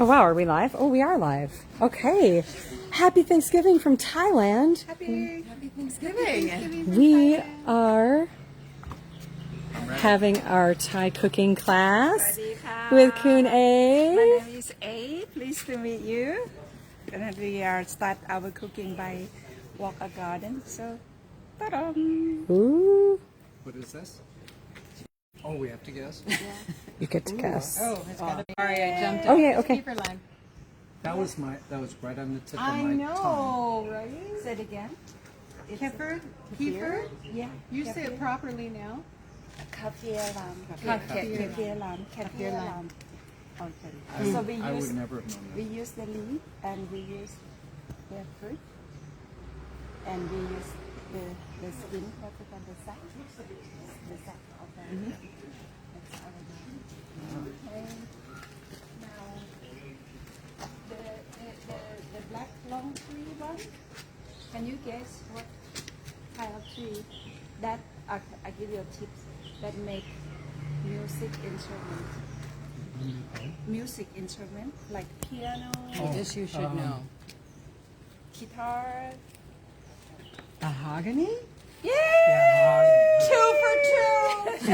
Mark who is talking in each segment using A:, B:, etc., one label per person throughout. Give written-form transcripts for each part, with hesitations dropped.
A: Oh wow, are we live? Oh, we are live. Okay. Happy Thanksgiving from Thailand.
B: Happy Thanksgiving.
A: We are having our Thai cooking class with Khun Ae.
B: My name is Ae. Pleased to meet you. And we are start our cooking by walk a garden. So, ta-da!
A: Ooh,
C: What is this? Oh, we have to guess?
A: you get to guess.
D: Oh, it's got to be. Sorry, I jumped
A: Oh
D: out.
A: yeah, okay.
D: Keeper line.
C: That was right on the tip of
D: I
C: my tongue.
D: know, right?
B: Say it again.
D: Kefir? Kefir?
B: Yeah.
D: You say it properly now.
B: Kaffir lam.
D: Kaffir.
B: Kaffir lam. Kaffir lam. Okay. So we
C: I
B: use
C: would never have known
B: we
C: that.
B: use the leaf and we use the fruit and we use the skin what we call the sack of the that's our name. Okay. Now the black long tree one. Can you guess what kind of tree that I give you a tip that make music instrument? Music instrument like piano,
D: This you should know.
B: guitar.
D: Mahogany?
B: Yeah! 2 for 2!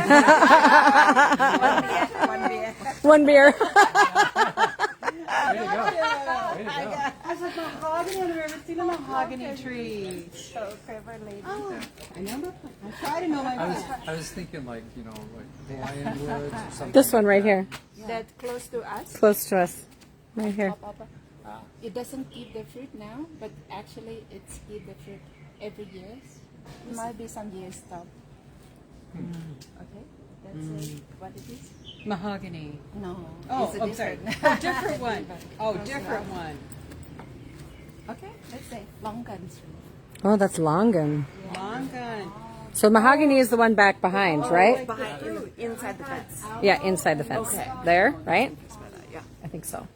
B: One beer.
A: One beer.
C: Way to go. Way to go.
D: I was like, mahogany. I've never seen a mahogany tree.
B: So clever lady.
D: Oh, I know. I try to know my way.
C: I was thinking like Hawaiian woods or something.
A: This one right here,
B: That close to us.
A: close to us, right here.
B: It doesn't eat the fruit now, but actually it's eat the fruit every year. It might be some years stop. Okay, that's what it is.
D: Mahogany.
B: No.
D: Oh,
B: it's a
D: I'm sorry.
B: different.
D: Oh, different one. Oh, different one.
B: Okay, let's say longan tree.
A: Oh, that's longan.
D: Long gun.
A: So mahogany is the one back behind, right?
B: Behind inside the fence.
A: Yeah, inside the fence. There, right?
B: Yeah.
A: I think so.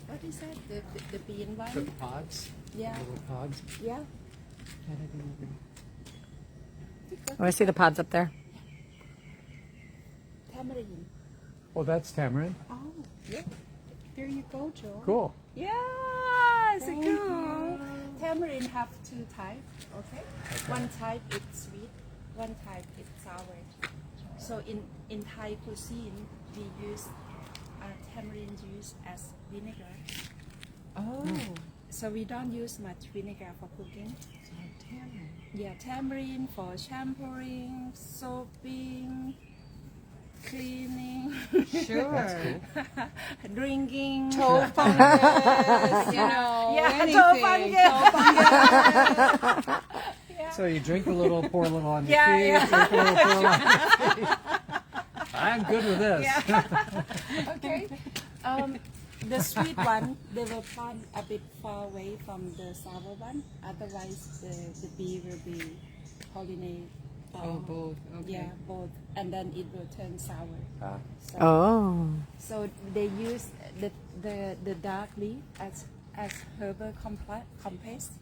B: What is that? The bean
C: The
B: one?
C: pods?
B: Yeah.
C: Little pods?
B: Yeah.
A: Oh, I see the pods up there.
B: Tamarind.
C: Oh, that's tamarind.
B: Oh, yeah. Here you go, Joe.
C: Cool.
B: Yeah, it's cool. Tamarind have 2 types, okay? One type is sweet, one type is sour. So in Thai cuisine, we use tamarind juice as vinegar.
D: Oh,
B: So we don't use much vinegar for cooking.
D: tamarind.
B: Yeah, tamarind for shampooing, soaping, cleaning,
D: Sure.
B: drinking.
D: Toe fungus, you know,
B: Yeah,
D: anything.
B: toe fungus.
C: So you drink a little, pour a little on your
B: Yeah,
C: feet,
B: yeah.
C: drink a little, pour a little on your feet. I'm good with this.
B: Okay. The sweet one, they will plant a bit far away from the sour one. Otherwise, the bee will be pollinate.
D: Oh, both. Okay.
B: Yeah, both, and then it will turn sour.
C: Ah.
B: So,
A: Oh.
B: so they use the dark leaf as herbal compost,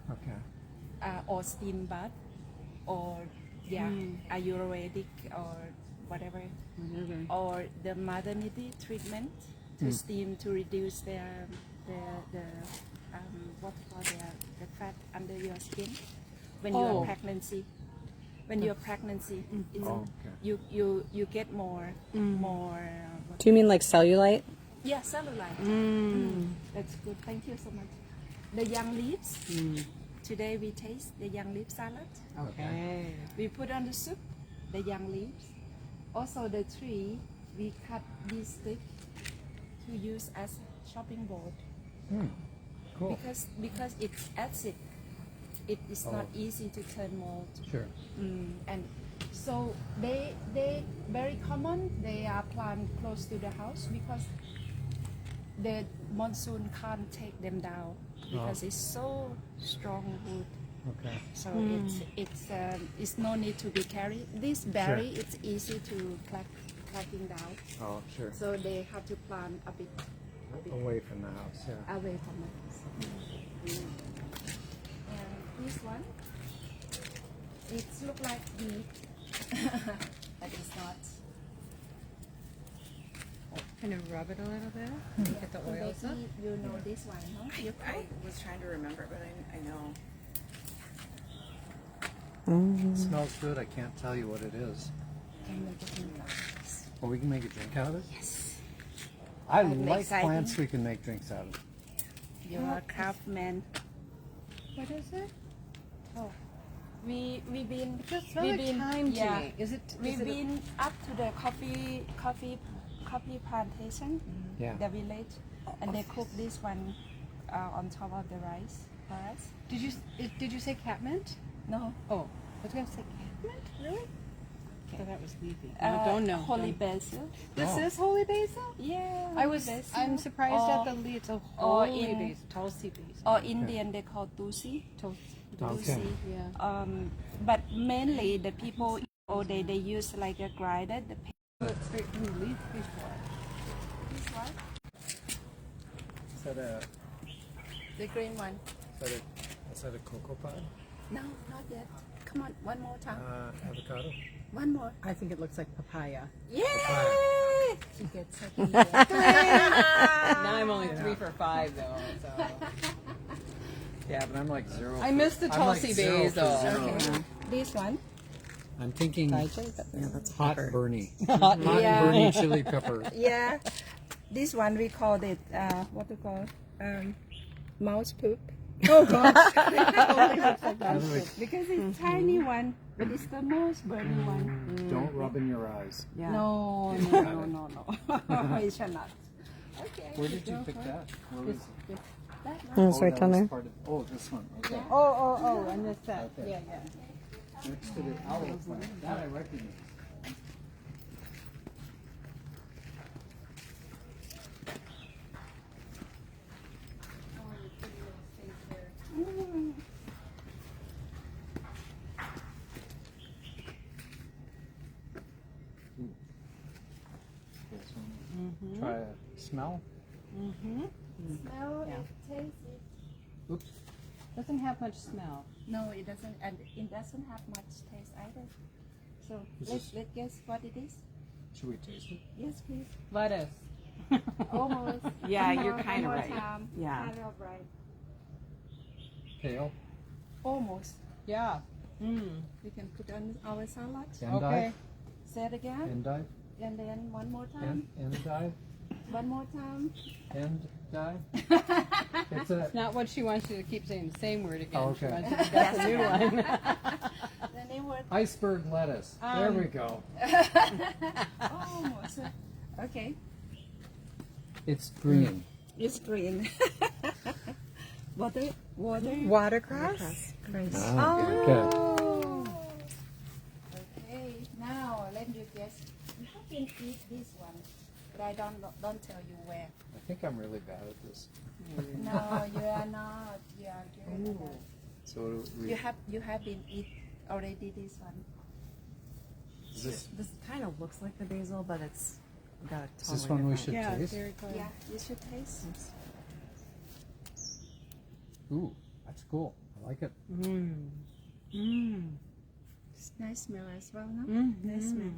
C: Okay.
B: or steam bath, or Ayurvedic or whatever.
D: Whatever.
B: Or the maternity treatment to steam to reduce the what call the fat under your skin when you
D: Oh.
B: are pregnancy. When you're pregnancy, it's,
C: Oh, okay.
B: you get more what-
A: Do you mean like cellulite?
B: yeah, cellulite. That's good. Thank you so much. The young leaves. Today we taste the young leaf salad.
D: Okay.
B: We put on the soup the young leaves. Also the tree, we cut these sticks to use as chopping board
C: Cool.
B: because it's acid. It is not
C: Oh.
B: easy to turn mold.
C: Sure.
B: And so they very common. They are planted close to the house because the monsoon can't take them down because it's so strong wood.
C: Okay.
B: So it's no need to be carried. This berry it's easy to cracking down.
C: Oh, sure.
B: So they have to plant a bit
C: Away from the house, yeah.
B: away from the house. And this one, it's look like beet, but it's not.
D: Kind of rub it a little bit. Get the
B: Khun
D: oils up.
B: Ae, you know this one, huh? You
C: I was trying to remember, but I know.
E: It smells good. I can't tell you what it is.
B: can make it in glasses.
E: Well, we can make a drink out of it.
B: Yes.
E: I
B: I'm
E: like
B: excited.
E: plants we can make drinks out of.
B: You're a craftsman.
D: What is it?
B: We've been
D: It just smells like thyme to me. Is it?
B: We've been up to the coffee plantation,
E: Yeah.
B: the village, and they cook this one on top of the rice for us.
D: Did you say catmint?
B: No,
D: Oh, I was gonna say catmint. Really? So that was leafy. don't know.
B: holy basil.
D: This
E: Oh.
D: is holy basil.
B: Yeah,
D: I'm
B: holy basil.
D: I'm surprised at the leaves of
B: or
D: holy
B: in-
D: basil. Tulsi basil.
B: Or Indian they call tulsi.
E: Okay.
D: Yeah.
B: But mainly the people they use like a grinded the
D: Look straight from the leaf before.
B: this one,
E: Is that a
B: the green one.
E: cocoa pod?
B: No, not yet. Come on, one more time.
E: Avocado?
B: One more.
D: I think it looks like papaya.
B: Yay! She gets second.
D: Now I'm only 3 for 5 though. So.
E: Yeah, but I'm like zero.
D: I missed the
E: I'm like
D: Tulsi
E: 0 for
D: basil.
E: 0.
B: Okay. This one.
E: I'm thinking
A: Yeah, that's
E: hot burny.
D: Hot
E: Hot
B: Yeah.
E: burny chili pepper.
B: Yeah. This one we called it what to call mouse poop.
D: Oh God.
B: Because it's tiny one, but it's the most burning one.
E: Don't rub in your eyes.
A: Yeah.
B: No. It shall not. Okay.
E: Where did you pick that? Where was
B: That one.
A: Oh, it's right
E: that
A: down
E: was
A: there.
E: part of- oh, this one. Okay.
D: Oh, I missed that.
E: Okay.
D: Yeah.
E: Next to the aloe plant. That I recognize. This one. Try a smell.
B: Smell
D: Yeah.
B: it, taste it.
E: Oops.
D: Doesn't have much smell.
B: No, it doesn't, and it doesn't have much taste either. So
E: Is
B: let's
E: this-
B: guess what it is.
E: Should we taste it?
B: Yes, please.
D: Lettuce.
B: Almost.
A: Yeah,
B: One
A: you're
B: more-
A: kinda
B: one more
A: right.
B: time.
A: Yeah.
B: Kind of right.
E: Kale.
B: Almost.
D: Yeah.
B: We can put on our salad.
E: Endive.
D: Okay.
B: Say it again,
E: Endive.
B: and then one more time.
E: Endive.
B: One more time.
E: Endive. It's a.
D: Not what she wants you to keep saying the same word again.
E: Oh,
D: She
E: okay.
D: wants you to guess a new one.
B: The name word.
E: Iceberg lettuce. There we go.
B: Almost. Okay.
E: It's green.
B: It's green. Water.
A: Watercress?
E: Okay.
B: Okay. Now let me guess. You have been eat this one, but I don't tell you where.
E: I think I'm really bad at this.
B: No, you are not. You are good. at that.
E: So we,
B: You have been eat already this one.
E: is this
A: This kind of looks like the basil, but it's got a
E: is this one we should
D: Yeah,
E: taste?
D: very close.
B: Yeah, you should taste.
E: Ooh, that's cool. I like it.
B: It's nice smell as well, no? Nice smell.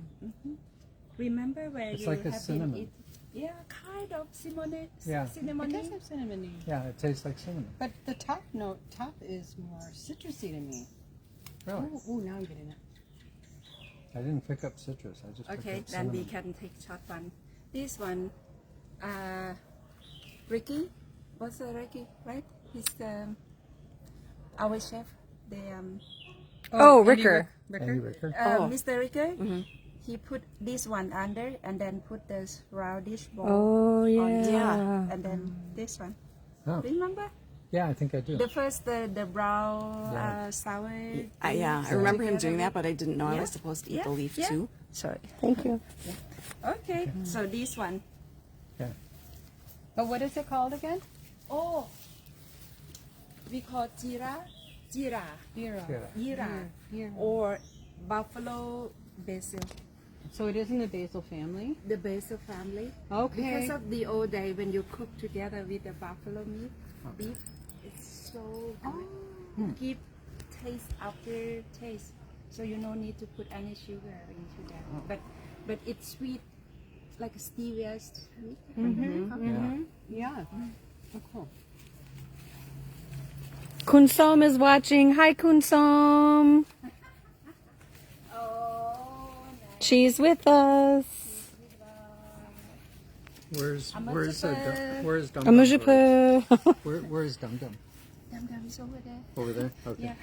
B: Remember where
E: It's
B: you
E: like a
B: have
E: cinnamon.
B: been eat? Yeah, kind of cinnamon.
E: Yeah.
D: It
B: Cinnamon.
D: does have cinnamon.
E: Yeah, it tastes like cinnamon.
D: But the top is more citrusy to me.
E: Really?
D: Ooh, now I'm getting it.
E: I didn't pick up citrus. I just picked
B: Okay,
E: up
B: then we
E: cinnamon.
B: can take short one. This one, Ricky, what's Ricky, right? He's our chef. The
A: Oh,
D: Andy
A: Ricker.
E: Andy Ricker.
B: Mr. Ricker. He put this one under and then put this roundish ball
A: Oh,
B: on top,
A: yeah.
B: and then this one.
E: Oh,
B: Remember
E: yeah, I think I do.
B: the first the brown
E: Yeah.
B: sour.
C: Yeah, I remember him doing that, but I didn't know I
B: Yeah.
C: was supposed to eat
B: Yeah,
C: the leaf
B: yeah.
C: too.
B: Sorry.
A: Thank you.
B: Okay, so this one.
E: Yeah.
D: But what is it called again?
B: Oh, we call jira,
D: Jira.
E: Yeah.
B: or buffalo basil,
D: So it is in the basil family.
B: the basil family.
D: Okay.
B: Because of the old day when you cook together with the buffalo meat, beef, it's so good. Give taste after taste. so you no need to put any sugar into that. But it's sweet, like a stevia sweet.
D: Yeah. Oh, cool.
A: Khun Som is watching. Hi, Khun Som.
B: Oh,
A: She's with us.
E: Where's Dum Dum?
A: Amujapu.
E: Where's Dum Dum?
B: Dum Dum is over there.
E: Over there. Okay.
B: Yeah.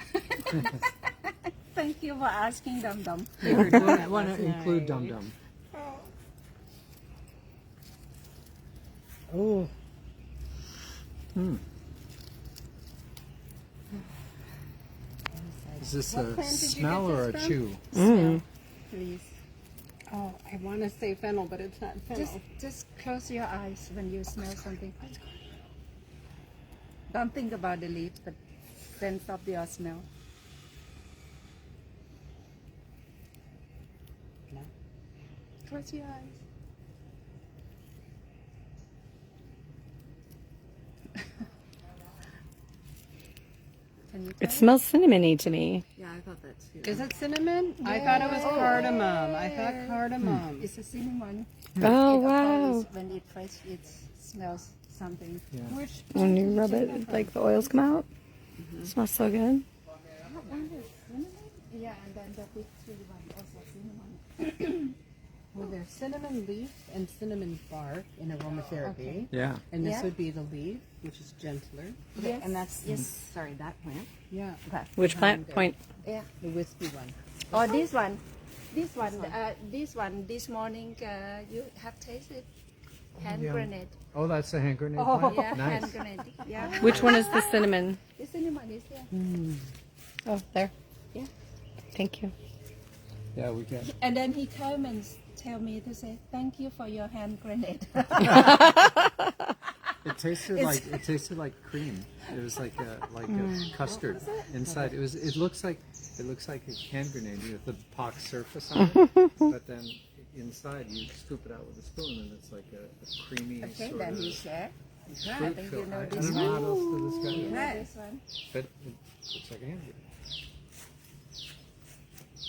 B: Thank you for asking, Dum Dum.
E: I want to include Dum Dum. Oh. Is this a smell or a chew?
B: Please.
D: Oh, I want to say fennel, but it's not fennel.
B: Just close your eyes when you smell something. Don't think about the leaf, but sense of your smell.
D: No.
B: Close your eyes. Can you
A: It
B: tell?
A: smells cinnamony to me.
C: Yeah, I thought that too.
D: Is it cinnamon? I thought it was cardamom. I thought cardamom.
B: It's a cinnamon.
A: Oh,
B: It
A: wow.
B: always, when it fresh, it smells something.
E: Yeah.
D: Which
A: When you rub it, like the oils come out. It smells so good.
B: Yeah, and then the big tree one also cinnamon.
D: Well, there's cinnamon leaf and cinnamon bark in aromatherapy.
E: Yeah.
D: And this
B: Yeah.
D: would be the leaf, which is gentler.
B: Yes.
C: And that's sorry, that plant.
D: Yeah.
C: Okay.
A: Which plant? Point.
B: Yeah.
D: The wispy one.
B: Or this one. This morning you have tasted hand
E: Yeah.
B: grenade.
E: Oh, that's the hand grenade plant?
B: Yeah,
E: Nice.
B: hand grenade. Yeah.
A: Which one is the cinnamon?
B: The cinnamon is there.
A: Oh, there.
B: Yeah.
A: Thank you.
E: Yeah, we get.
B: And then he came and tell me to say thank you for your hand grenade.
E: It tasted like cream. It was like a custard inside. It looks like a hand grenade with the pox surface on it. But then inside you scoop it out with a spoon and it's like a creamy
B: Okay,
E: sort
B: then
E: of
B: he said. I
E: fruit
B: think
E: feel.
B: you know
E: I
B: this
E: don't know
B: one.
E: how else to describe
B: You
E: it.
B: know this one.
E: But it looks like a hand grenade.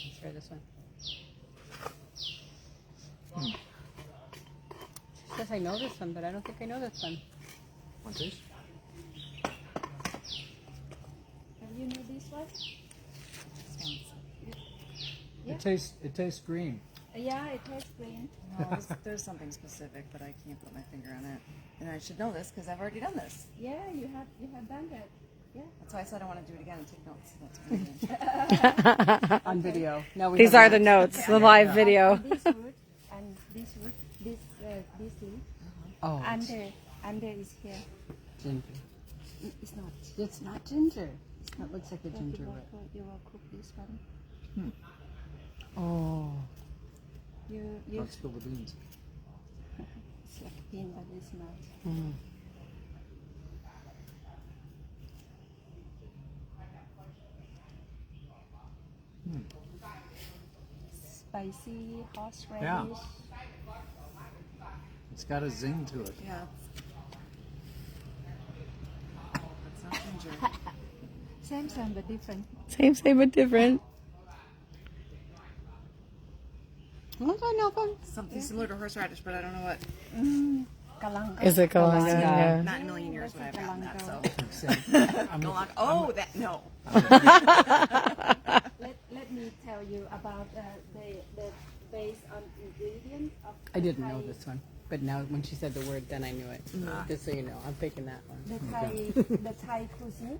D: Let's try this one. Says I know this one, but I don't think I know this one.
E: Want taste?
B: And you know this one?
E: It tastes green.
B: Yeah, it tastes green.
C: No, there's something specific, but I can't put my finger on it. And I should know this because I've already done this.
B: Yeah, you have done that. Yeah.
C: That's why I said I want to do it again and take notes. That's what I'm doing.
D: On video. No, we
A: These
D: have
A: are the notes, the live video.
B: This root and this root, this leaf.
D: Oh,
B: Under is here.
D: ginger.
B: It's not.
D: It's not ginger. That looks like a ginger root.
B: You will cook this one.
D: Oh.
B: You
E: Let's spill the beans.
B: it's like bean, but it's not. Spicy horseradish.
E: Yeah. It's got a zing to it.
C: Yeah. That's not ginger.
B: Same but different.
A: Same but different.
D: What I know from?
C: Something similar to horseradish, but I don't know what.
B: Kalanga.
A: Is it going?
D: Kalanga.
A: Yeah.
C: Not in a million years would I have gotten that. So.
E: I'm a-
C: Oh, that no.
B: Let me tell you about the base on ingredients of
D: I didn't know this one, but now when she said the word, then I knew it. Just so you know, I'm picking that one.
B: the Thai cuisine.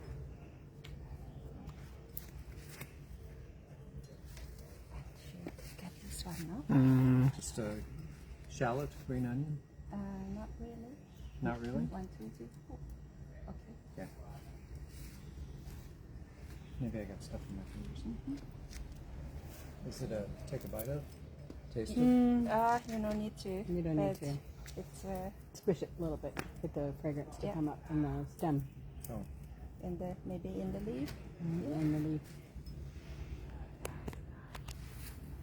B: Get this one, no?
E: Just a shallot, green onion.
B: Not really.
E: Not really.
B: 1, 2, 3, 4. Okay.
E: Yeah. Maybe I got stuff in my fingers. Is it a take a bite of? Taste it?
B: You don't need to.
D: You don't need
B: but
D: to.
B: It's
D: Squish it a little bit. Get the fragrance to
B: Yeah.
D: come up from the stem
E: Oh.
B: maybe in the leaf.
D: and the leaf.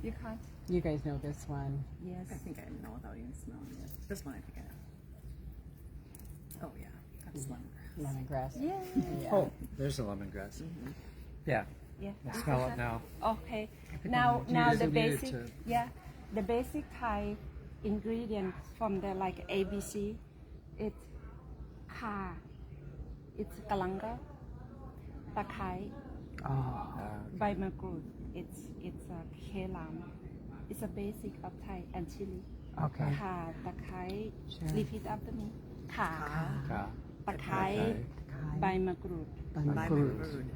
B: You can't.
D: You guys know this one.
B: Yes.
C: I think I know without even smelling it. This one I think I know. Oh yeah, that's lemon.
D: Lemongrass.
B: Yeah.
D: Yeah.
E: Oh, there's the lemongrass. Yeah.
B: Yeah.
E: I
B: this
E: smell
B: is
E: it now.
B: Okay. Now the
E: you needed
B: basic,
E: to-
B: yeah, the basic Thai ingredients from the like ABC, it's ka, it's kalanga, takai,ใบมะกรูด it's a kelam. It's a basic of Thai and chili.
A: Okay.
B: ข่าตะไคร้
A: Sure.
B: repeat after me ข่า
E: Ka.
B: ตะไคร้ใบมะกรูด
C: By my food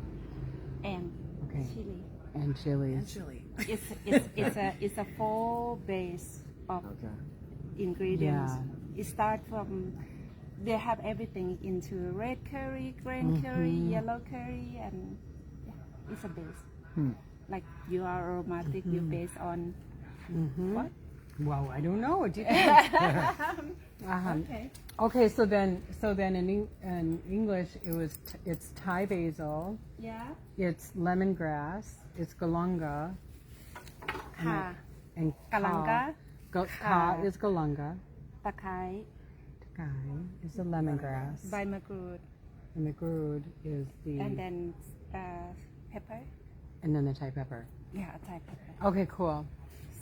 B: and
A: Okay.
B: chili.
A: And
C: and
A: chilies.
C: chili.
B: It's a four base of
E: Okay.
B: ingredients.
A: Yeah.
B: It starts from they have everything into red curry, green curry, yellow curry, and yeah, it's a base. Like you are aromatic, you base on what?
A: Well, I don't know. What do you think?
B: Okay.
A: Okay, so then in English it's Thai basil,
B: Yeah.
A: it's lemongrass, it's galanga,
B: ข่า
A: and
B: Galanga.
A: Ka is galanga.
B: ตะไคร้
A: Takai is the lemongrass.
B: ใบมะกรูด
A: And the gourd is the
B: and then pepper.
A: and then the Thai pepper.
B: Yeah, Thai pepper.
A: Okay, cool.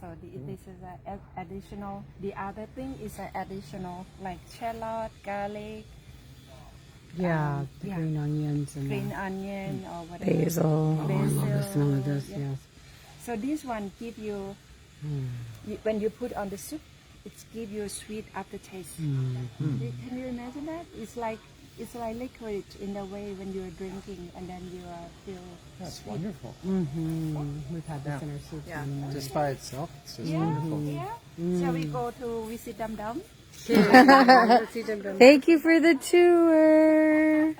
B: So this is an additional. The other thing is an additional like shallot, garlic,
A: Yeah, the
B: yeah.
A: green onions and
B: green
A: the
B: onion or whatever.
A: basil. Oh, I love the smell of this.
B: Yeah.
A: Yes.
B: So this one give you, when you put on the soup, it give you a sweet aftertaste. Can you imagine that? It's like licorice in the way when you're drinking and then you feel.
E: That's wonderful.
A: We've had this
E: Yeah.
A: in our soup.
C: Yeah.
E: Just by itself, it's just
B: Yeah,
E: wonderful.
B: yeah. Shall we go to visit Dum Dum?
A: Thank you for the tour.